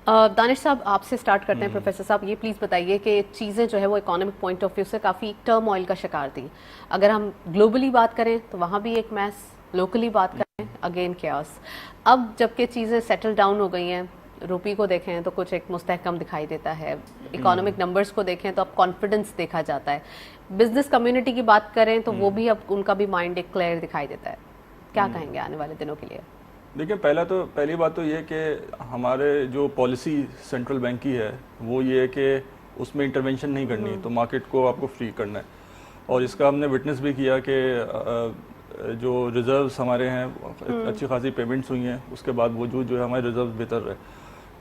दानिश साहब, आपसे स्टार्ट करते हैं। प्रोफेसर साहब, ये प्लीज़ बताइए कि चीज़ें जो है वो इकोनॉमिक पॉइंट ऑफ व्यू से काफ़ी टर्मोइल का शिकार थी। अगर हम ग्लोबली बात करें तो वहाँ भी एक मैस, लोकली बात करें अगेन chaos। अब जबकि चीज़ें सेटल डाउन हो गई हैं, रुपी को देखें तो कुछ एक मुस्तहकम दिखाई देता है, इकोनॉमिक नंबर्स को देखें तो अब कॉन्फिडेंस देखा जाता है, बिजनेस कम्युनिटी की बात करें तो वो भी अब उनका भी माइंड एक क्लियर दिखाई देता है। क्या कहेंगे आने वाले दिनों के लिए? देखिए, पहली बात तो ये कि हमारे जो पॉलिसी सेंट्रल बैंक की है वो ये है कि उसमें इंटरवेंशन नहीं करनी, तो मार्केट को आपको फ्री करना है। और इसका हमने विटनेस भी किया कि जो रिजर्व्स हमारे हैं, अच्छी खासी पेमेंट्स हुई हैं, उसके बाद वजूद जो है हमारे रिजर्व्स बेहतर रहे।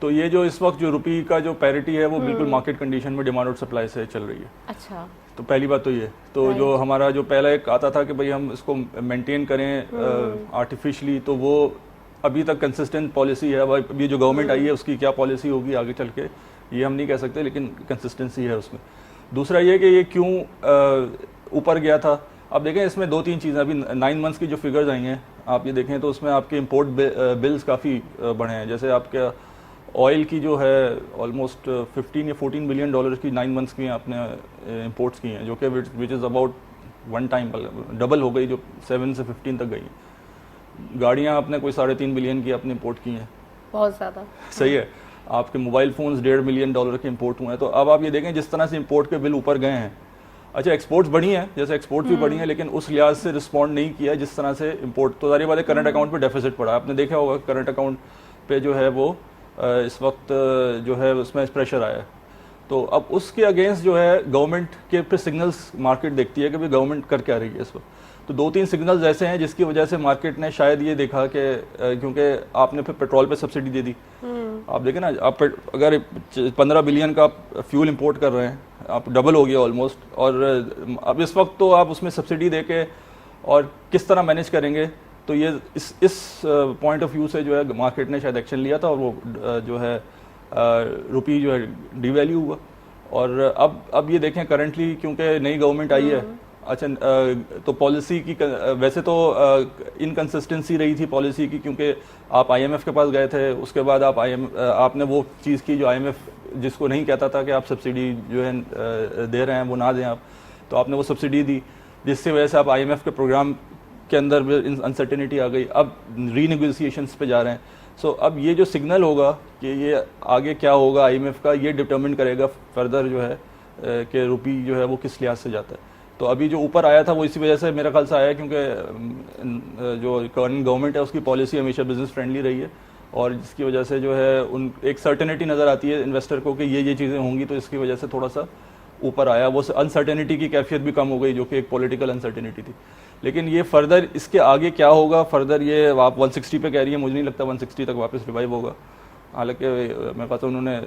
तो ये जो इस वक्त जो रुपी का जो पैरिटी है वो बिल्कुल मार्केट कंडीशन में डिमांड और सप्लाई से चल रही है। अच्छा, तो पहली बात तो ये, तो जो हमारा जो पहला एक आता था कि भाई हम इसको मेंटेन करें आर्टिफिशियली, तो वो अभी तक कंसिस्टेंट पॉलिसी है। अभी जो गवर्नमेंट आई है उसकी क्या पॉलिसी होगी आगे चल के ये हम नहीं कह सकते, लेकिन कंसिस्टेंसी है उसमें। दूसरा ये कि ये क्यों ऊपर गया था। अब देखें, इसमें दो तीन चीज़ें, अभी 9 मंथ्स की जो फिगर्स आई हैं आप ये देखें तो उसमें आपके इंपोर्ट बिल्स काफ़ी बढ़े हैं। जैसे आपके ऑयल की जो है ऑलमोस्ट 15 या 14 बिलियन डॉलर की 9 मंथ्स की आपने इंपोर्ट्स की हैं, जो कि which is about one time double हो गई, जो 7 से 15 तक गई हैं। गाड़ियाँ आपने कोई 3.5 बिलियन की आपने इंपोर्ट की हैं, बहुत ज़्यादा सही है। आपके मोबाइल फ़ोन्स 1.5 मिलियन डॉलर के इंपोर्ट हुए हैं। तो अब आप ये देखें जिस तरह से इंपोर्ट के बिल ऊपर गए हैं। अच्छा, एक्सपोर्ट्स बढ़ी हैं, जैसे एक्सपोर्ट्स भी बढ़ी हैं, लेकिन उस लिहाज से रिस्पॉन्ड नहीं किया जिस तरह से इंपोर्ट। तो सारी बात है, करंट अकाउंट पे डेफिसिट पड़ा। आपने देखा होगा करंट अकाउंट पे जो है वो इस वक्त जो है उसमें प्रेशर आया है। तो अब उसके अगेंस्ट जो है गवर्नमेंट के फिर सिग्नल्स मार्केट देखती है कि भाई गवर्नमेंट कर क्या रही है इस वक्त। तो 2-3 सिग्नल्स ऐसे हैं जिसकी वजह से मार्केट ने शायद ये देखा कि क्योंकि आपने फिर पेट्रोल पे सब्सिडी दे दी। आप देखें ना, आप अगर 15 बिलियन का फ्यूल इंपोर्ट कर रहे हैं, आप डबल हो गया ऑलमोस्ट, और अब इस वक्त तो आप उसमें सब्सिडी दे के और किस तरह मैनेज करेंगे। तो ये इस पॉइंट ऑफ व्यू से जो है मार्केट ने शायद एक्शन लिया था, और वो जो है रुपी जो है डिवैल्यू हुआ। और अब ये देखें करंटली, क्योंकि नई गवर्नमेंट आई है। अच्छा, तो पॉलिसी की वैसे तो इनकंसिस्टेंसी रही थी पॉलिसी की, क्योंकि आप आईएमएफ के पास गए थे, उसके बाद आपने वो चीज़ की जो आईएमएफ जिसको नहीं कहता था कि आप सब्सिडी जो है दे रहे हैं वो ना दें आप, तो आपने वो सब्सिडी दी, जिसकी वजह से आप आईएमएफ के प्रोग्राम के अंदर भी अनसर्टेनिटी आ गई। अब रीनेगोशिएशंस पे जा रहे हैं। सो अब ये जो सिग्नल होगा कि ये आगे क्या होगा आईएमएफ का, ये डिटरमिन करेगा फर्दर जो है कि रुपी जो है वो किस लिहाज से जाता है। तो अभी जो ऊपर आया था वो इसी वजह से मेरे ख्याल से आया, क्योंकि जो करंट गवर्नमेंट है उसकी पॉलिसी हमेशा बिजनेस फ्रेंडली रही है, और जिसकी वजह से जो है उन एक सर्टेनिटी नज़र आती है इन्वेस्टर को कि ये चीज़ें होंगी, तो इसकी वजह से थोड़ा सा ऊपर आया। वो अनसर्टेनिटी की कैफियत भी कम हो गई, जो कि एक पॉलिटिकल अनसर्टेनिटी थी। लेकिन ये फर्दर इसके आगे क्या होगा, फर्दर ये आप 160 पे कह रही है, मुझे नहीं लगता 160 तक वापस रिवाइव होगा। हालांकि मेरे पास उन्होंने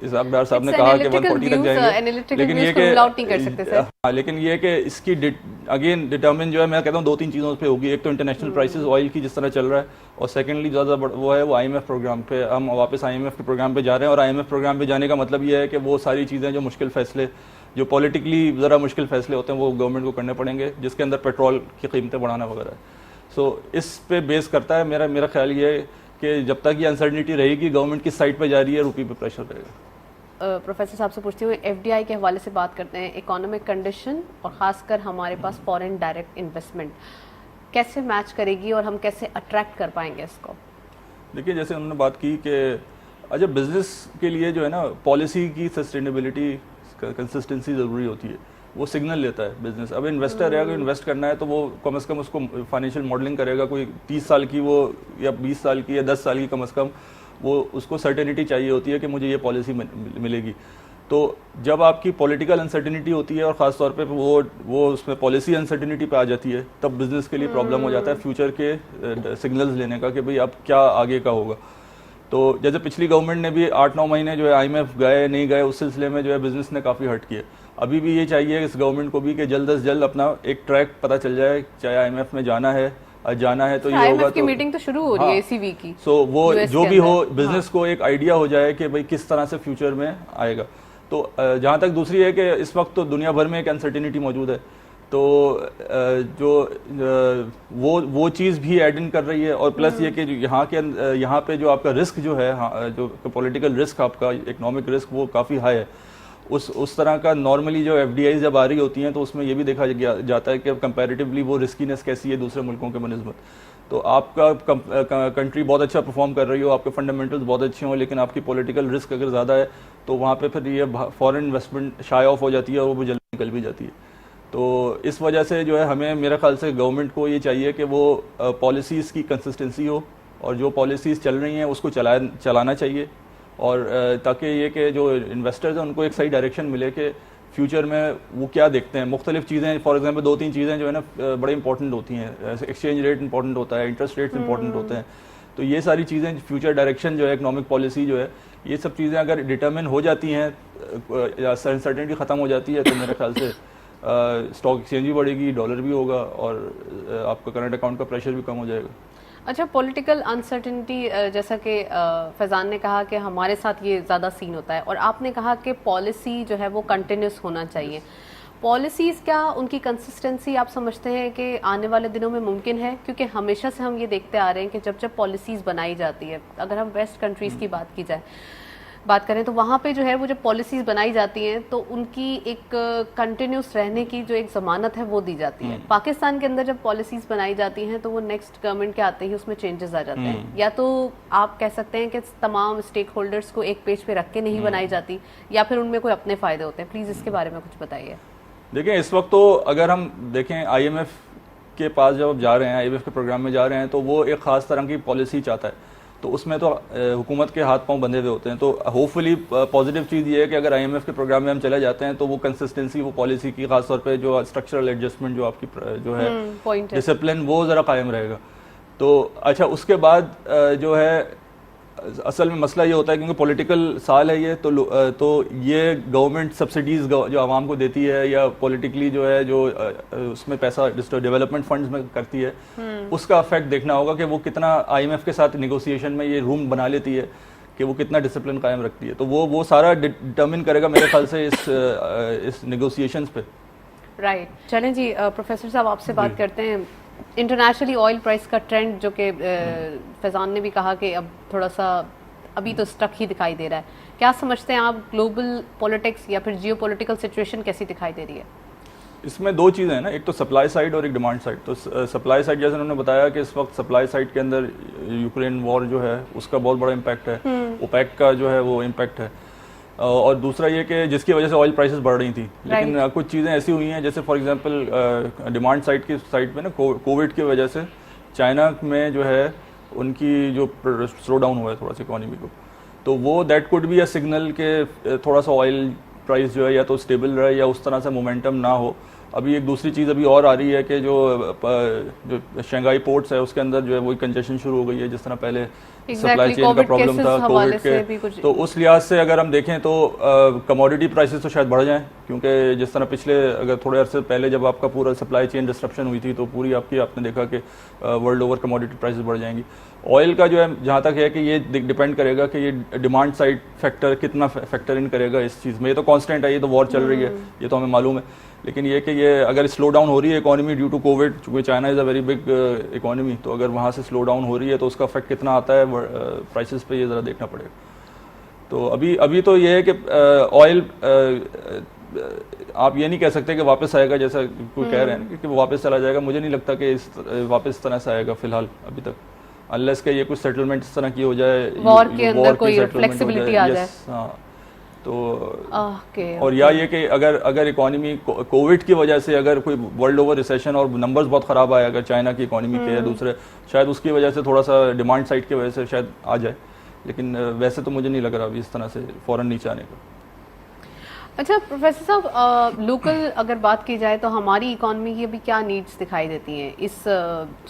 इसाकदार साहब ने कहा कि 140 तक जाएंगे, लेकिन ये कि लेकिन ये कि इसकी अगेन डिटर्मिन जो है, मैं कहता हूँ 2-3 चीज़ों पे होगी। एक तो इंटरनेशनल प्राइसेस ऑयल की जिस तरह चल रहा है, और सेकेंडली ज़्यादा वो है वो आईएमएफ प्रोग्राम पे। हम वापस आईएमएफ के प्रोग्राम पे जा रहे हैं, और आईएमएफ प्रोग्राम पे जाने का मतलब ये है कि वो सारी चीज़ें जो मुश्किल फैसले, जो पॉलिटिकली ज़रा मुश्किल फैसले होते हैं, वो गवर्नमेंट को करने पड़ेंगे, जिसके अंदर पेट्रोल की कीमतें बढ़ाना वगैरह है। सो इस पे बेस करता है मेरा ख्याल ये है कि जब तक ये अनसर्टनिटी रहेगी, गवर्नमेंट किस साइड पे जा रही है, रुपये पे प्रेशर रहेगा। प्रोफेसर साहब से पूछती हूँ, एफडीआई के हवाले से बात करते हैं। इकोनॉमिक कंडीशन और ख़ासकर हमारे पास फॉरेन डायरेक्ट इन्वेस्टमेंट कैसे मैच करेगी, और हम कैसे अट्रैक्ट कर पाएंगे इसको? देखिए, जैसे हमने बात की कि अच्छा, बिजनेस के लिए जो है ना, पॉलिसी की सस्टेनेबिलिटी, कंसिस्टेंसी ज़रूरी होती है। वो सिग्नल लेता है बिजनेस। अब इन्वेस्टर है, अगर इन्वेस्ट करना है तो वो कम से कम उसको फाइनेंशियल मॉडलिंग करेगा, कोई 30 साल की वो या 20 साल की या 10 साल की, कम से कम वो उसको सर्टेनिटी चाहिए होती है कि मुझे ये पॉलिसी मिलेगी। तो जब आपकी पॉलिटिकल अनसर्टेनिटी होती है, और ख़ास तौर पे वो उसमें पॉलिसी अनसर्टेनिटी पे आ जाती है, तब बिजनेस के लिए प्रॉब्लम हो जाता है फ्यूचर के सिग्नल्स लेने का कि भाई अब क्या आगे का होगा। तो जैसे पिछली गवर्नमेंट ने भी 8-9 महीने जो है आईएमएफ गए नहीं गए, उस सिलसिले में जो है बिजनेस ने काफ़ी हर्ट किया। अभी भी ये चाहिए इस गवर्नमेंट को भी कि जल्द से जल्द अपना एक ट्रैक पता चल जाए, चाहे आईएमएफ में जाना है तो ये होगा। तो मीटिंग तो शुरू हो रही है एसीबी की। सो वो जो भी हो, बिजनेस को एक आइडिया हो जाए कि भाई किस तरह से फ्यूचर में आएगा। तो जहाँ तक दूसरी है कि इस वक्त तो दुनिया भर में एक अनसर्टिनिटी मौजूद है। तो वो चीज़ भी ऐड इन कर रही है। और प्लस ये कि यहाँ पे जो आपका रिस्क जो है, जो पॉलिटिकल रिस्क, आपका इकोनॉमिक रिस्क, वो काफ़ी हाई है। उस तरह का नॉर्मली जो एफडीआई जब आ रही होती हैं तो उसमें ये भी देखा जाता है कि कंपैरेटिवली वो रिस्कीनेस कैसी है दूसरे मुल्कों के बनस्बत। तो आपका कंट्री बहुत अच्छा परफॉर्म कर रही हो, आपके फंडामेंटल्स बहुत अच्छे हों, लेकिन आपकी पॉलिटिकल रिस्क अगर ज़्यादा है तो वहाँ पे फिर ये फॉरेन इन्वेस्टमेंट शाय ऑफ हो जाती है और वो जल्दी निकल भी जाती है। तो इस वजह से जो है हमें, मेरे ख्याल से गवर्नमेंट को ये चाहिए कि वो पॉलिसीज़ की कंसिस्टेंसी हो और जो पॉलिसीज़ चल रही हैं उसको चलाना चाहिए, और ताकि ये कि जो इन्वेस्टर्स हैं उनको एक सही डायरेक्शन मिले कि फ्यूचर में वो क्या देखते हैं। मुख्तलिफ चीज़ें, फॉर एग्जांपल 2-3 चीज़ें जो है ना बड़े इंपॉर्टेंट होती हैं, एक्सचेंज रेट इंपॉर्टेंट होता है, इंटरेस्ट रेट्स इंपॉर्टेंट होते हैं। तो ये सारी चीज़ें, फ्यूचर डायरेक्शन जो है, इकोनॉमिक पॉलिसी जो है, ये सब चीज़ें अगर डिटर्मिन हो जाती हैं या अनसर्टेनिटी ख़त्म हो जाती है तो मेरे ख्याल से स्टॉक एक्सचेंज भी बढ़ेगी, डॉलर भी होगा और आपका करंट अकाउंट का प्रेशर भी कम हो जाएगा। अच्छा, पॉलिटिकल अनसर्टेनिटी, जैसा कि फैज़ान ने कहा कि हमारे साथ ये ज़्यादा सीन होता है, और आपने कहा कि पॉलिसी जो है वो कंटिन्यूस होना चाहिए। पॉलिसीज़ क्या उनकी कंसिस्टेंसी आप समझते हैं कि आने वाले दिनों में मुमकिन है? क्योंकि हमेशा से हम ये देखते आ रहे हैं कि जब जब पॉलिसीज़ बनाई जाती है, अगर हम वेस्ट कंट्रीज़ की बात करें तो वहाँ पे जो है वो जब पॉलिसीज़ बनाई जाती हैं तो उनकी एक कंटिन्यूस रहने की जो एक ज़मानत है वो दी जाती है। पाकिस्तान के अंदर जब पॉलिसीज़ बनाई जाती हैं तो वो नेक्स्ट गवर्नमेंट के आते ही उसमें चेंजेस आ जाते हैं। या तो आप कह सकते हैं कि तमाम स्टेक होल्डर्स को एक पेज पे रख के नहीं बनाई जाती, या फिर उनमें कोई अपने फ़ायदे होते हैं। प्लीज़ इसके बारे में कुछ बताइए। देखिए, इस वक्त तो अगर हम देखें IMF के पास जब आप जा रहे हैं, IMF के प्रोग्राम में जा रहे हैं, तो वो एक ख़ास तरह की पॉलिसी चाहता है, तो उसमें तो हुकूमत के हाथ पांव बंधे हुए होते हैं। तो होपफुली पॉजिटिव चीज़ ये है कि अगर IMF के प्रोग्राम में हम चले जाते हैं तो वो कंसिस्टेंसी, वो पॉलिसी की, खासतौर पे जो स्ट्रक्चरल एडजस्टमेंट जो आपकी जो है डिसिप्लिन, वो ज़रा कायम रहेगा। तो अच्छा, उसके बाद जो है असल में मसला ये होता है क्योंकि पॉलिटिकल साल है ये, तो ये गवर्नमेंट सब्सिडीज़ जो आवाम को देती है या पॉलिटिकली जो है जो उसमें पैसा डेवलपमेंट फंड्स में करती है, उसका इफेक्ट देखना होगा कि वो कितना IMF के साथ नेगोशिएशन में ये रूम बना लेती है कि वो कितना डिसिप्लिन कायम रखती है। तो वो सारा डिटर्मिन करेगा मेरे ख्याल से इस नेगोशिएशंस पे। राइट, चलें जी, प्रोफेसर साहब आपसे बात करते हैं। इंटरनेशनली ऑयल प्राइस का ट्रेंड, जो कि फैज़ान ने भी कहा कि अब थोड़ा सा अभी तो स्टक ही दिखाई दे रहा है, क्या समझते हैं आप? ग्लोबल पॉलिटिक्स या फिर जियो पॉलिटिकल सिचुएशन कैसी दिखाई दे रही है? इसमें दो चीज़ें हैं ना, एक तो सप्लाई साइड और एक डिमांड साइड। तो सप्लाई साइड, जैसे उन्होंने बताया कि इस वक्त सप्लाई साइड के अंदर यूक्रेन वॉर जो है उसका बहुत बड़ा इम्पैक्ट है, ओपेक का जो है वो इम्पैक्ट है, और दूसरा ये कि जिसकी वजह से ऑयल प्राइसेस बढ़ रही थी। लेकिन कुछ चीज़ें ऐसी हुई हैं, जैसे फॉर एग्जांपल डिमांड साइड की साइड पे ना, कोविड की वजह से चाइना में जो है उनकी जो स्लो डाउन हुआ है थोड़ा सा इकोनॉमी को, तो वो that could be a signal के थोड़ा सा ऑयल प्राइस जो है या तो स्टेबल रहे या उस तरह से मोमेंटम ना हो। अभी एक दूसरी चीज़ अभी और आ रही है कि जो शंघाई पोर्ट्स है उसके अंदर जो है वही कंजेशन शुरू हो गई है, जिस तरह पहले सप्लाई चेन का प्रॉब्लम था कोविड के। तो उस लिहाज से अगर हम देखें तो कमोडिटी प्राइसेस तो शायद बढ़ जाएं, क्योंकि जिस तरह पिछले अगर थोड़े अरसे पहले जब आपका पूरा सप्लाई चेन डिस्ट्रप्शन हुई थी तो पूरी आपने देखा कि वर्ल्ड ओवर कमोडिटी प्राइसेस बढ़ जाएंगी। ऑयल का जो है जहाँ तक है कि ये डिपेंड करेगा कि ये डिमांड साइड फैक्टर कितना फैक्टर इन करेगा इस चीज़ में। ये तो कांस्टेंट है, ये तो वॉर चल रही है, ये तो हमें मालूम है, लेकिन ये कि ये अगर स्लो डाउन हो रही है इकोनॉमी ड्यू टू कोविड, चूँकि China is a very big economy, तो अगर वहाँ से स्लो डाउन हो रही है तो उसका इफेक्ट कितना आता है प्राइसेस पे, ये ज़रा देखना पड़ेगा। तो अभी तो ये है कि ऑयल आप ये नहीं कह सकते कि वापस आएगा, जैसा कोई कह रहे हैं कि वो वापस चला जाएगा। मुझे नहीं लगता कि वापस इस तरह से आएगा फिलहाल अभी तक, अनलेस के ये कुछ सेटलमेंट इस तरह की हो जाए, वॉर के अंदर कोई फ्लेक्सिबिलिटी आ जाए। हाँ, तो और या ये कि अगर इकोनॉमी कोविड की वजह से अगर कोई वर्ल्ड ओवर रिसेशन और नंबर्स बहुत ख़राब आए अगर चाइना की इकोनॉमी के या दूसरे, शायद उसकी वजह से थोड़ा सा डिमांड साइड की वजह से शायद आ जाए, लेकिन वैसे तो मुझे नहीं लग रहा अभी इस तरह से फ़ौरन नीचे आने का। अच्छा प्रोफेसर साहब, लोकल अगर बात की जाए तो हमारी इकॉनमी की अभी क्या नीड्स दिखाई देती हैं? इस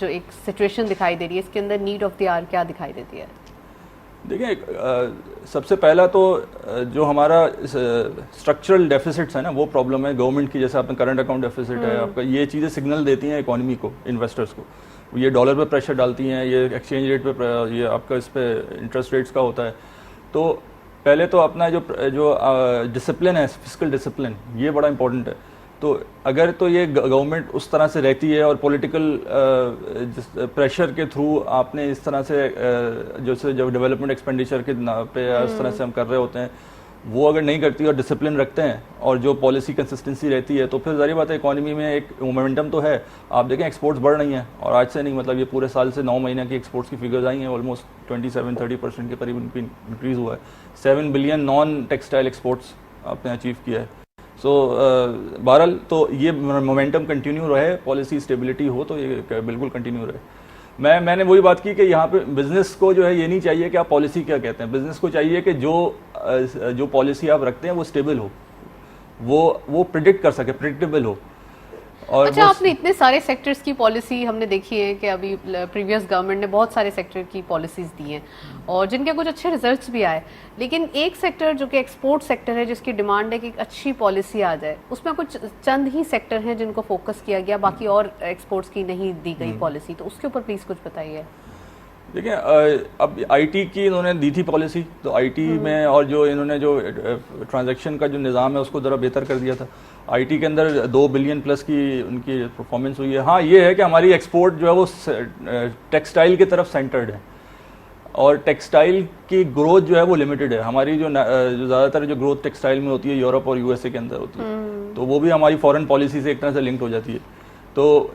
जो एक सिचुएशन दिखाई दे रही है, इसके अंदर नीड ऑफ द आवर क्या दिखाई देती है? देखिए, सबसे पहला तो जो हमारा स्ट्रक्चरल डेफिसिट्स है ना, वो प्रॉब्लम है गवर्नमेंट की। जैसे आपका करंट अकाउंट डेफिसिट है आपका, ये चीज़ें सिग्नल देती हैं इकोनॉमी को, इन्वेस्टर्स को, ये डॉलर पे प्रेशर डालती हैं, ये एक्सचेंज रेट पे, ये आपका इस पे इंटरेस्ट रेट्स का होता है। तो पहले तो अपना जो डिसिप्लिन है, फिस्कल डिसिप्लिन, ये बड़ा इंपॉर्टेंट है तो अगर तो ये गवर्नमेंट उस तरह से रहती है और पॉलिटिकल प्रेशर के थ्रू आपने इस तरह से जैसे जब डेवलपमेंट एक्सपेंडिचर के पे इस तरह से हम कर रहे होते हैं, वो अगर नहीं करती और डिसिप्लिन रखते हैं और जो पॉलिसी कंसिस्टेंसी रहती है, तो फिर जारी बात है इकोनॉमी में एक मोमेंटम तो है। आप देखें एक्सपोर्ट्स बढ़ रही हैं, और आज से नहीं, मतलब ये पूरे साल से 9 महीने की एक्सपोर्ट्स की फिगर्स आई हैं, ऑलमोस्ट 27-30% के करीब इंक्रीज हुआ है। 7 बिलियन नॉन टेक्सटाइल एक्सपोर्ट्स आपने अचीव किया है। सो बहरहाल तो ये मोमेंटम कंटिन्यू रहे, पॉलिसी स्टेबिलिटी हो तो ये बिल्कुल कंटिन्यू रहे। मैंने वही बात की कि यहाँ पे बिजनेस को जो है ये नहीं चाहिए कि आप पॉलिसी क्या कहते हैं, बिजनेस को चाहिए कि जो पॉलिसी आप रखते हैं वो स्टेबल हो, वो प्रिडिक्ट कर सके, प्रिडिक्टेबल हो। और अच्छा, आपने इतने सारे सेक्टर्स की पॉलिसी हमने देखी है कि अभी प्रीवियस गवर्नमेंट ने बहुत सारे सेक्टर की पॉलिसीज दी हैं और जिनके कुछ अच्छे रिजल्ट्स भी आए, लेकिन एक सेक्टर जो कि एक्सपोर्ट सेक्टर है, जिसकी डिमांड है कि एक अच्छी पॉलिसी आ जाए, उसमें कुछ चंद ही सेक्टर हैं जिनको फोकस किया गया, बाकी और एक्सपोर्ट्स की नहीं दी गई पॉलिसी। तो उसके ऊपर प्लीज कुछ बताइए। देखिए, अब आईटी की इन्होंने दी थी पॉलिसी, तो आईटी में और जो इन्होंने जो ट्रांजैक्शन का जो निज़ाम है उसको ज़रा बेहतर कर दिया था। आईटी के अंदर 2 बिलियन प्लस की उनकी परफॉर्मेंस हुई है। हाँ, ये है कि हमारी एक्सपोर्ट जो है वो टेक्सटाइल की तरफ सेंटर्ड है, और टेक्सटाइल की ग्रोथ जो है वो लिमिटेड है। हमारी जो ज़्यादातर जो ग्रोथ टेक्सटाइल में होती है यूरोप और यूएसए के अंदर होती है, तो वो भी हमारी फॉरेन पॉलिसी से एक तरह से लिंक्ड हो जाती है। तो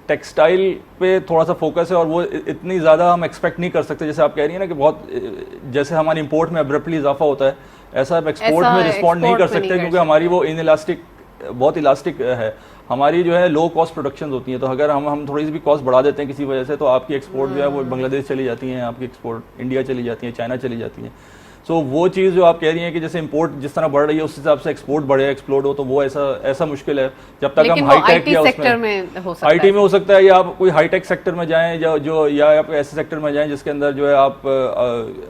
टेक्सटाइल पे थोड़ा सा फोकस है, और वो इतनी ज़्यादा हम एक्सपेक्ट नहीं कर सकते। जैसे आप कह रही हैं ना कि बहुत, जैसे हमारी इंपोर्ट में अब्रप्टली इजाफा होता है, ऐसा आप एक्सपोर्ट में रिस्पॉन्ड नहीं कर सकते, क्योंकि हमारी वो इनइलास्टिक, बहुत इलास्टिक है। हमारी जो है लो कॉस्ट प्रोडक्शन होती है, तो अगर हम थोड़ी सी भी कॉस्ट बढ़ा देते हैं किसी वजह से, तो आपकी एक्सपोर्ट जो है वो बांग्लादेश चली जाती है, आपकी एक्सपोर्ट इंडिया चली जाती है, चाइना चली जाती है। सो वो चीज़ जो आप कह रही हैं कि जैसे इंपोर्ट जिस तरह बढ़ रही है उस हिसाब से एक्सपोर्ट बढ़े, एक्सप्लोड हो, तो वो ऐसा मुश्किल है। जब तक हम हाईटेक या उसमें आईटी में हो सकता है, या आप कोई हाईटेक सेक्टर में जाएं, या आप ऐसे सेक्टर में जाएं जिसके अंदर जो है आप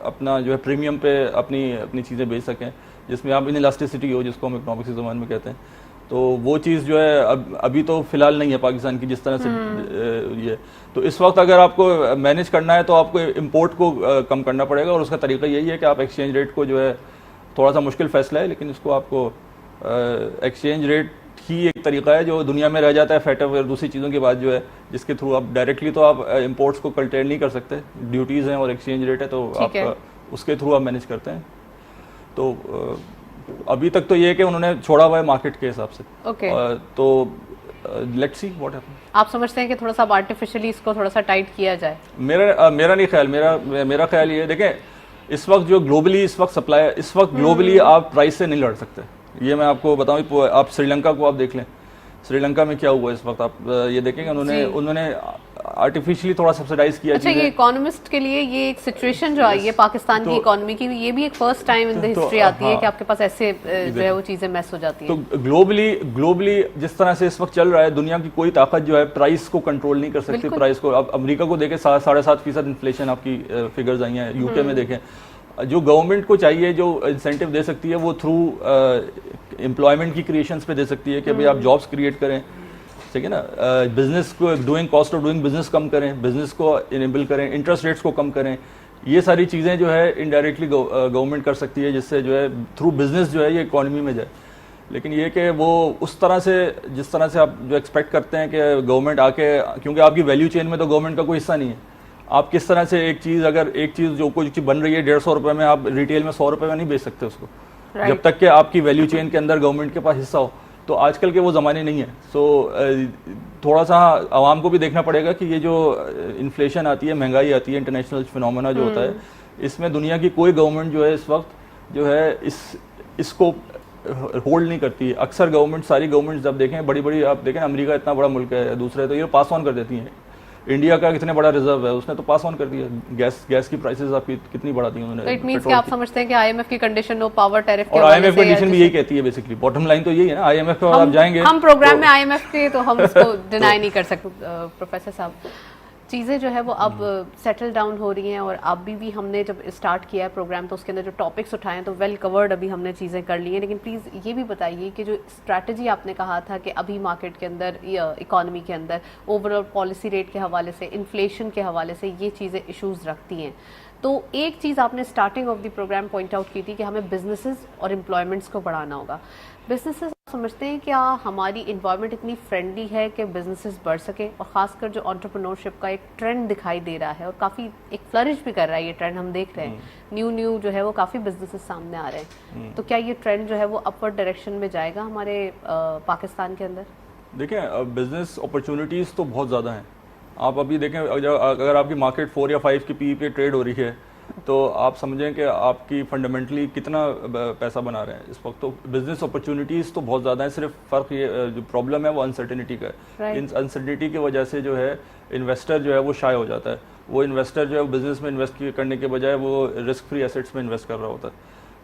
अपना जो है प्रीमियम पे अपनी चीज़ें बेच सकें, जिसमें आप इनइलास्टिसिटी हो, जिसको हम इकोनॉमिक्स के ज़माने में कहते हैं। तो वो चीज़ जो है अभी तो फिलहाल नहीं है पाकिस्तान की जिस तरह से ये। तो इस वक्त अगर आपको मैनेज करना है तो आपको इंपोर्ट को कम करना पड़ेगा, और उसका तरीका यही है कि आप एक्सचेंज रेट को जो है, थोड़ा सा मुश्किल फैसला है, लेकिन इसको आपको एक्सचेंज रेट ही एक तरीका है जो दुनिया में रह जाता है फैटअप और दूसरी चीज़ों के बाद जो है, जिसके थ्रू आप डायरेक्टली तो आप इंपोर्ट्स को कल्टेन नहीं कर सकते, ड्यूटीज़ हैं और एक्सचेंज रेट है, तो आप उसके थ्रू आप मैनेज करते हैं। तो अभी तक तो ये है कि उन्होंने छोड़ा हुआ है मार्केट के हिसाब से। तो लेट्स सी व्हाट हैपन। आप समझते हैं कि थोड़ा सा आर्टिफिशियली इसको थोड़ा सा टाइट किया जाए? मेरा नहीं ख्याल, मेरा ख्याल ये है, देखें इस वक्त जो ग्लोबली इस वक्त सप्लाई, इस वक्त ग्लोबली आप प्राइस से नहीं लड़ सकते। ये मैं आपको बताऊं, आप श्रीलंका को आप देख लें, श्रीलंका में क्या हुआ इस वक्त, आप ये देखेंगे उन्होंने आर्टिफिशियली थोड़ा सब्सिडाइज किया। अच्छा, ये इकोनॉमिस्ट के लिए ये एक सिचुएशन जो आई है पाकिस्तान की इकोनॉमी की, ये भी एक first time in the history आती है कि आपके पास ऐसे जो है वो चीजें मैस हो जाती हैं। तो ग्लोबली जिस तरह से इस वक्त चल रहा है, दुनिया की कोई ताकत जो है प्राइस को कंट्रोल नहीं कर सकती। प्राइस को आप अमेरिका को देखें, 7.5% इन्फ्लेशन आपकी फिगर्स आई हैं। यूके में देखें, जो गवर्नमेंट को चाहिए, जो इंसेंटिव दे सकती है, वो थ्रू एम्प्लॉयमेंट की क्रिएशंस पे दे सकती है कि भाई आप जॉब्स क्रिएट करें, ठीक है ना, बिजनेस को doing, cost of doing business कम करें, बिजनेस को इनेबल करें, इंटरेस्ट रेट्स को कम करें। ये सारी चीज़ें जो है इनडायरेक्टली गवर्नमेंट कर सकती है, जिससे जो है थ्रू बिजनेस जो है ये इकोनॉमी में जाए। लेकिन ये कि वो उस तरह से, जिस तरह से आप जो एक्सपेक्ट करते हैं कि गवर्नमेंट आके, क्योंकि आपकी वैल्यू चेन में तो गवर्नमेंट का कोई हिस्सा नहीं है। आप किस तरह से एक चीज़ जो कुछ बन रही है 150 रुपये में, आप रिटेल में 100 रुपये में नहीं बेच सकते उसको, जब तक कि आपकी वैल्यू चेन के अंदर गवर्नमेंट के पास हिस्सा हो। तो आजकल के वो ज़माने नहीं है। सो थोड़ा सा आवाम को भी देखना पड़ेगा कि ये जो इन्फ्लेशन आती है, महंगाई आती है, इंटरनेशनल फिनोमेना जो होता है, इसमें दुनिया की कोई गवर्नमेंट जो है इस वक्त जो है इसको होल्ड नहीं करती है। अक्सर गवर्नमेंट, सारी गवर्नमेंट जब देखें, बड़ी आप देखें, अमेरिका इतना बड़ा मुल्क है, दूसरे तो ये पास ऑन कर देती हैं। इंडिया का कितने बड़ा रिजर्व है, उसने तो पास ऑन कर दिया। गैस की प्राइसेस आपकी कितनी बढ़ा दी उन्होंने। तो इट मींस कि आप समझते हैं कि आईएमएफ की कंडीशन, नो पावर टैरिफ और आईएमएफ कंडीशन भी यही कहती है बेसिकली, बॉटम लाइन तो यही है ना। आईएमएफ को आप जाएंगे, हम प्रोग्राम में आईएमएफ के, तो हम इसको डिनाई नहीं कर सकते। प्रोफेसर साहब, चीज़ें जो है वो अब सेटल डाउन हो रही हैं, और अभी भी हमने जब स्टार्ट किया है प्रोग्राम तो उसके अंदर जो टॉपिक्स उठाए हैं तो वेल कवर्ड अभी हमने चीज़ें कर ली हैं। लेकिन प्लीज़ ये भी बताइए कि जो स्ट्रैटेजी आपने कहा था कि अभी मार्केट के अंदर, इकोनॉमी के अंदर ओवरऑल पॉलिसी रेट के हवाले से, इन्फ्लेशन के हवाले से ये चीज़ें इशूज़ रखती हैं, तो एक चीज़ आपने starting of the programme point out की थी कि हमें बिजनेसेस और एम्प्लॉयमेंट्स को बढ़ाना होगा। बिजनेसेस समझते हैं क्या हमारी इन्वायरमेंट इतनी फ्रेंडली है कि बिजनेसेस बढ़ सके, और खासकर जो एंटरप्रेन्योरशिप का एक ट्रेंड दिखाई दे रहा है और काफ़ी एक फ्लरिश भी कर रहा है ये ट्रेंड, हम देख रहे हैं न्यू जो है वो काफ़ी बिजनेसेस सामने आ रहे हैं, तो क्या ये ट्रेंड जो है वो अपवर्ड डायरेक्शन में जाएगा हमारे पाकिस्तान के अंदर? देखिए बिजनेस अपॉर्चुनिटीज़ तो बहुत ज़्यादा हैं। आप अभी देखें, अगर आपकी मार्केट 4 या 5 की पी पे ट्रेड हो रही है तो आप समझें कि आपकी फंडामेंटली कितना पैसा बना रहे हैं इस वक्त। तो बिजनेस अपॉर्चुनिटीज़ तो बहुत ज़्यादा है, सिर्फ फ़र्क ये जो प्रॉब्लम है वो अनसर्टेनिटी का है। इन अनसर्टेनिटी की वजह से जो है इन्वेस्टर जो है वो शाय हो जाता है। वो इन्वेस्टर जो है बिजनेस में इन्वेस्ट करने के बजाय वो रिस्क फ्री एसेट्स में इन्वेस्ट कर रहा होता है।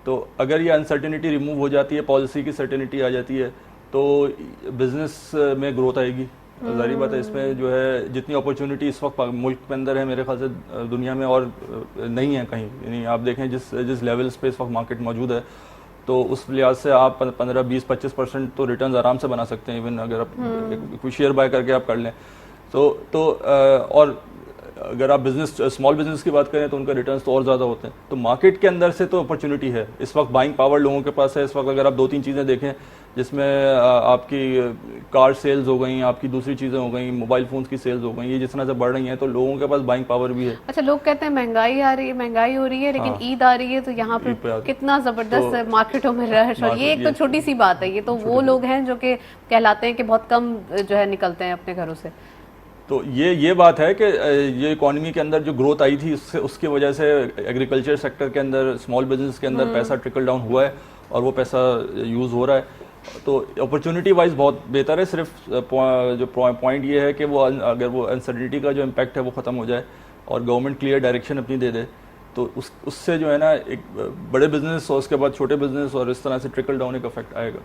तो अगर ये अनसर्टेनिटी रिमूव हो जाती है, पॉलिसी की सर्टेनिटी आ जाती है, तो बिजनेस में ग्रोथ आएगी। जाहिर बात है, इसमें जो है जितनी अपॉर्चुनिटी इस वक्त मुल्क के अंदर है मेरे ख्याल से दुनिया में और नहीं है कहीं। यानी आप देखें जिस लेवल्स पे इस वक्त मार्केट मौजूद है, तो उस लिहाज से आप 15, 20, 25% तो रिटर्न आराम से बना सकते हैं। इवन अगर आप कोई शेयर बाय करके आप कर लें तो और अगर आप स्मॉल बिजनेस की बात करें तो उनका रिटर्न्स तो और ज़्यादा होते हैं। तो मार्केट के अंदर से तो अपॉर्चुनिटी है इस वक्त, बाइंग पावर लोगों के पास है इस वक्त। अगर आप 2-3 चीज़ें देखें जिसमें आपकी कार सेल्स हो गई, आपकी दूसरी चीज़ें हो गई, मोबाइल फ़ोन्स की सेल्स हो गई, ये जिस तरह से बढ़ रही हैं तो लोगों के पास बाइंग पावर भी है। अच्छा, लोग कहते हैं महंगाई आ रही है, महंगाई हो रही है, लेकिन ईद आ रही है तो यहाँ पर कितना ज़बरदस्त मार्केटों में रश, और ये एक तो छोटी सी बात है। ये तो वो लोग हैं जो कि कहलाते हैं कि बहुत कम जो है निकलते हैं अपने घरों से। तो ये बात है कि ये इकोनॉमी के अंदर जो ग्रोथ आई थी उसकी वजह से एग्रीकल्चर सेक्टर के अंदर, स्मॉल बिजनेस के अंदर पैसा ट्रिकल डाउन हुआ है और वो पैसा यूज़ हो रहा है। तो अपॉर्चुनिटी वाइज बहुत बेहतर है। सिर्फ जो पॉइंट ये है कि वो अगर वो अनसर्टेनिटी का जो इम्पैक्ट है वो ख़त्म हो जाए और गवर्नमेंट क्लियर डायरेक्शन अपनी दे दे, तो उससे जो है ना एक बड़े बिजनेस और उसके बाद छोटे बिजनेस और इस तरह से ट्रिकल डाउन एक इफेक्ट आएगा।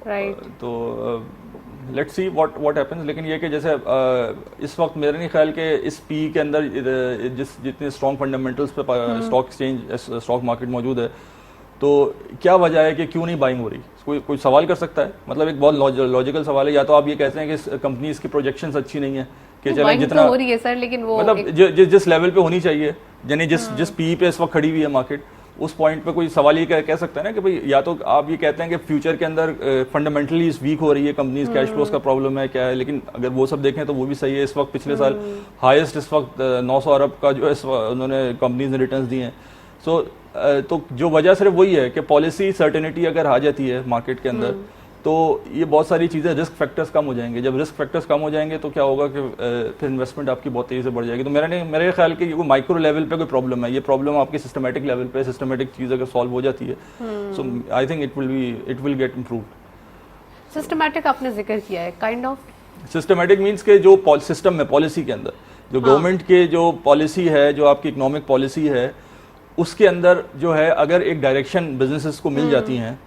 राइट। तो लेट्स सी व्हाट हैपेंस। लेकिन ये कि जैसे इस वक्त मेरे नहीं ख्याल के इस पी के अंदर जितने स्ट्रॉन्ग फंडामेंटल्स पे स्टॉक एक्सचेंज, स्टॉक मार्केट मौजूद है, तो क्या वजह है कि क्यों नहीं बाइंग हो रही? कोई सवाल कर सकता है। मतलब एक बहुत लॉजिकल सवाल है। या तो आप ये कहते हैं कि कंपनीज की प्रोजेक्शंस अच्छी नहीं है कि चले जितना तो हो रही है सर, लेकिन वो मतलब जिस लेवल पे होनी चाहिए, यानी जिस पी पे इस वक्त खड़ी हुई है मार्केट, उस पॉइंट पे कोई सवाल ये कह सकता है ना कि भाई या तो आप ये कहते हैं कि फ्यूचर के अंदर फंडामेंटली वीक हो रही है कंपनीज, कैश फ्लोस का प्रॉब्लम है क्या है। लेकिन अगर वो सब देखें तो वो भी सही है। इस वक्त पिछले साल हाईएस्ट इस वक्त 900 अरब का जो है उन्होंने कंपनीज ने रिटर्न्स दिए हैं। तो जो वजह सिर्फ वही है कि पॉलिसी सर्टेनिटी अगर आ जाती है मार्केट के अंदर, तो ये बहुत सारी चीज़ें, रिस्क फैक्टर्स कम हो जाएंगे। जब रिस्क फैक्टर्स कम हो जाएंगे तो क्या होगा कि फिर इन्वेस्टमेंट आपकी बहुत तेज़ी से बढ़ जाएगी। तो मेरे ख्याल कि ये कोई माइक्रो लेवल पे कोई प्रॉब्लम है, ये प्रॉब्लम आपकी सिस्टमेटिक लेवल पे, सिस्टमेटिक चीज़ अगर सॉल्व हो जाती है, so I think it will get improved. Systematic आपने जिक्र किया है, काइंड ऑफ सिस्टमेटिक मीन्स के जो सिस्टम में पॉलिसी के अंदर जो गवर्नमेंट के जो पॉलिसी है, जो आपकी इकोनॉमिक पॉलिसी है, उसके अंदर जो है अगर एक डायरेक्शन बिजनेसेस को मिल जाती हैं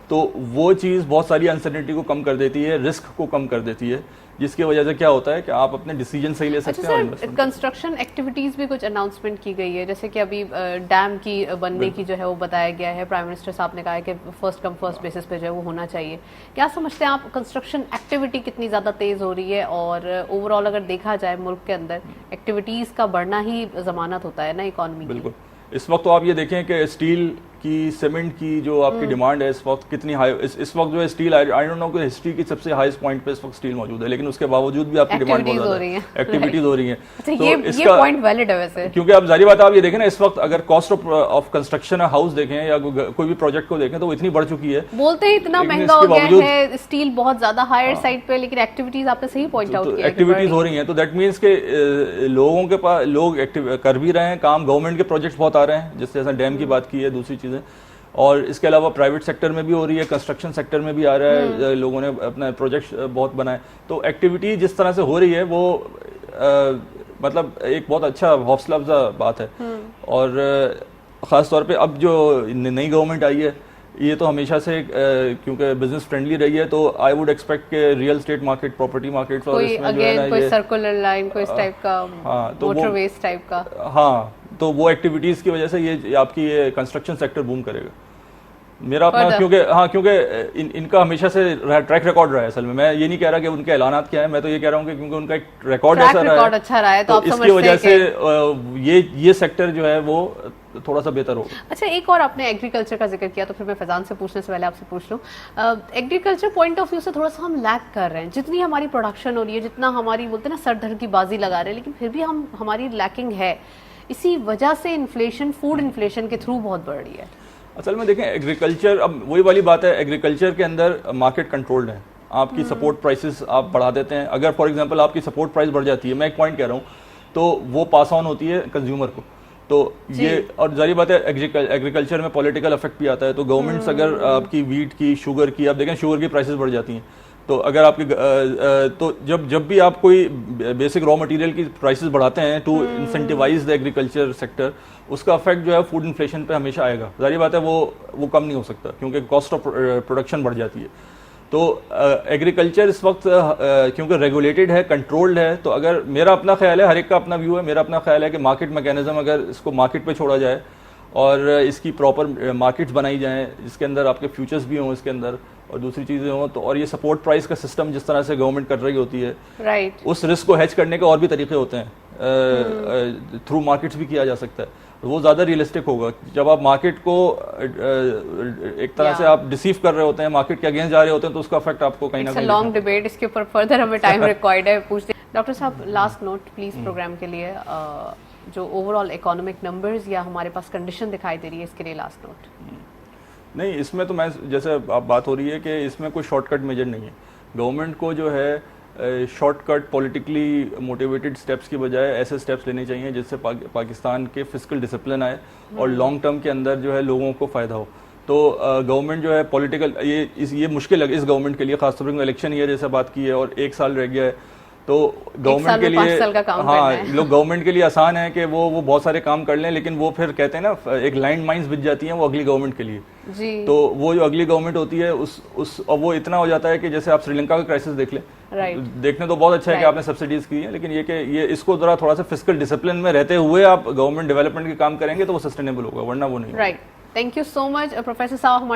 तो वो चीज़ बहुत सारी अनसर्टेनिटी को कम कर देती है, रिस्क को कम कर देती है, जिसकी वजह से क्या होता है कि आप अपने डिसीजन सही ले सकते हैं। अच्छा सर, कंस्ट्रक्शन एक्टिविटीज़ भी कुछ अनाउंसमेंट की गई है, जैसे कि अभी डैम की बनने की जो है वो बताया गया है। प्राइम मिनिस्टर साहब ने कहा है कि फर्स्ट कम फर्स्ट बेसिस पे जो है वो होना चाहिए। क्या समझते हैं आप, कंस्ट्रक्शन एक्टिविटी कितनी ज़्यादा तेज़ हो रही है? और ओवरऑल अगर देखा जाए मुल्क के अंदर एक्टिविटीज़ का बढ़ना ही ज़मानत होता है ना इकॉनमी की। बिल्कुल। इस वक्त तो आप ये देखें कि स्टील की, सीमेंट की जो आपकी डिमांड है इस वक्त कितनी हाई। इस वक्त जो है स्टील, आई डोंट नो कि हिस्ट्री की सबसे हाईएस्ट पॉइंट पे इस वक्त स्टील मौजूद है, लेकिन उसके बावजूद भी आपकी डिमांड बहुत ज़्यादा है, एक्टिविटीज हो रही हैं। तो ये पॉइंट वैलिड है वैसे, क्योंकि आप जारी बात आप ये देखें ना, इस वक्त अगर कॉस्ट ऑफ कंस्ट्रक्शन हाउस देखें या कोई भी प्रोजेक्ट को देखें तो वो इतनी बढ़ चुकी है। बोलते हैं इतना महंगा हो गया है स्टील, बहुत ज्यादा हायर साइड पे, लेकिन एक्टिविटीज आपने सही पॉइंट आउट किया, एक्टिविटीज हो रही हैं। तो दैट मीन्स के लोगों के पास, लोग कर भी रहे हैं काम, गवर्नमेंट के प्रोजेक्ट्स बहुत आ रहे हैं, जैसे डैम की बात की है, दूसरी चीज़ें, और इसके अलावा प्राइवेट सेक्टर में भी हो रही है, कंस्ट्रक्शन सेक्टर में भी आ रहा है, लोगों ने अपना प्रोजेक्ट बहुत बनाए। तो एक्टिविटी जिस तरह से हो रही है वो मतलब एक बहुत अच्छा हौसला अफजा बात है। और ख़ास तौर पे अब जो नई गवर्नमेंट आई है, ये तो हमेशा से क्योंकि बिजनेस फ्रेंडली रही है, तो आई वुड एक्सपेक्ट के real estate market, property market, और इसमें जो है ना कोई सर्कुलर लाइन, कोई इस टाइप का, मोटरवेज टाइप का, हाँ, तो वो एक्टिविटीज़ की वजह से ये आपकी ये कंस्ट्रक्शन सेक्टर बूम करेगा। मेरा अपना क्योंकि इनका हमेशा से ट्रैक रिकॉर्ड रहा है। असल में मैं ये नहीं कह रहा कि उनके ऐलानात क्या है, मैं तो ये कह रहा हूँ कि क्योंकि उनका एक रिकॉर्ड ऐसा रहा है, अच्छा रहा है, तो आप इसकी वजह से ये सेक्टर जो है वो थोड़ा सा बेहतर होगा। अच्छा, एक और आपने एग्रीकल्चर का जिक्र किया, तो फिर मैं फैजान से पूछने से पहले आपसे पूछ लूँ, एग्रीकल्चर पॉइंट ऑफ व्यू से थोड़ा सा हम लैक कर रहे हैं। जितनी हमारी प्रोडक्शन हो रही है, जितना हमारी बोलते हैं ना सर धर की बाजी लगा रहे हैं, लेकिन फिर भी हमारी लैकिंग है। इसी वजह से इन्फ्लेशन, फूड इन्फ्लेशन के थ्रू बहुत बढ़ रही है। असल में देखें एग्रीकल्चर, अब वही वाली बात है, एग्रीकल्चर के अंदर मार्केट कंट्रोल्ड है। आपकी सपोर्ट प्राइसेस आप बढ़ा देते हैं। अगर फॉर एग्जांपल आपकी सपोर्ट प्राइस बढ़ जाती है, मैं एक पॉइंट कह रहा हूँ, तो वो पास ऑन होती है कंज्यूमर को। तो ये और जारी बात है एग्रीकल्चर में पॉलिटिकल इफेक्ट भी आता है। तो गवर्नमेंट्स अगर आपकी वीट की, शुगर की, आप देखें शुगर की प्राइसेस बढ़ जाती हैं, तो अगर आपकी तो जब भी आप कोई बेसिक रॉ मटेरियल की प्राइसेस बढ़ाते हैं to incentivise the agriculture sector, उसका इफेक्ट जो है फूड इन्फ्लेशन पे हमेशा आएगा। जारी बात है वो कम नहीं हो सकता, क्योंकि कॉस्ट ऑफ प्रोडक्शन बढ़ जाती है। तो एग्रीकल्चर इस वक्त क्योंकि रेगुलेटेड है, कंट्रोल्ड है, तो अगर मेरा अपना ख्याल है, हर एक का अपना व्यू है, मेरा अपना ख्याल है कि मार्केट मैकेनिज्म अगर इसको मार्केट पे छोड़ा जाए और इसकी प्रॉपर मार्केट्स बनाई जाएं, जिसके अंदर आपके फ्यूचर्स भी हों इसके अंदर, और दूसरी चीज़ें हों, तो और ये सपोर्ट प्राइस का सिस्टम जिस तरह से गवर्नमेंट कर रही होती है, राइट, उस रिस्क को हैच करने के और भी तरीके होते हैं। थ्रू मार्केट्स भी किया जा सकता है, वो ज़्यादा रियलिस्टिक होगा। जब आप मार्केट को एक तरह से आप डिसीव कर रहे होते हैं, मार्केट के अगेंस्ट जा रहे होते हैं, तो उसका इफेक्ट आपको कहीं ना कहीं लॉन्ग डिबेट, इसके ऊपर फर्दर हमें टाइम रिक्वायर्ड है। पूछते डॉक्टर साहब, लास्ट नोट प्लीज प्रोग्राम के लिए, जो ओवरऑल इकोनॉमिक नंबर्स या हमारे पास कंडीशन दिखाई दे रही है, इसके लिए लास्ट नोट। नहीं, इसमें तो मैं जैसे आप बात हो रही है कि इसमें कोई शॉर्टकट मेजर नहीं है। गवर्नमेंट को जो है शॉर्टकट पॉलिटिकली मोटिवेटेड स्टेप्स की बजाय ऐसे स्टेप्स लेने चाहिए जिससे पाकिस्तान के फिस्कल डिसिप्लिन आए और लॉन्ग टर्म के अंदर जो है लोगों को फ़ायदा हो। तो गवर्नमेंट जो है पॉलिटिकल, ये मुश्किल है इस गवर्नमेंट के लिए, खासतौर पर इलेक्शन ईयर जैसे बात की है और 1 साल रह गया है, तो गवर्नमेंट के लिए लोग गवर्नमेंट के लिए आसान है कि वो बहुत सारे काम कर लें, लेकिन वो फिर कहते हैं ना एक लैंड माइंस बिछ जाती हैं वो अगली गवर्नमेंट के लिए जी। तो वो जो अगली गवर्नमेंट होती है और वो इतना हो जाता है कि जैसे आप श्रीलंका का क्राइसिस देख लें, देखने तो बहुत अच्छा है कि आपने सब्सिडीज की है, लेकिन ये इसको थोड़ा सा फिस्कल डिसिप्लिन में रहते हुए आप गवर्नमेंट डेवलपमेंट के काम करेंगे तो वो सस्टेनेबल होगा, वरना वो नहीं। Right, thank you so much professor साहब।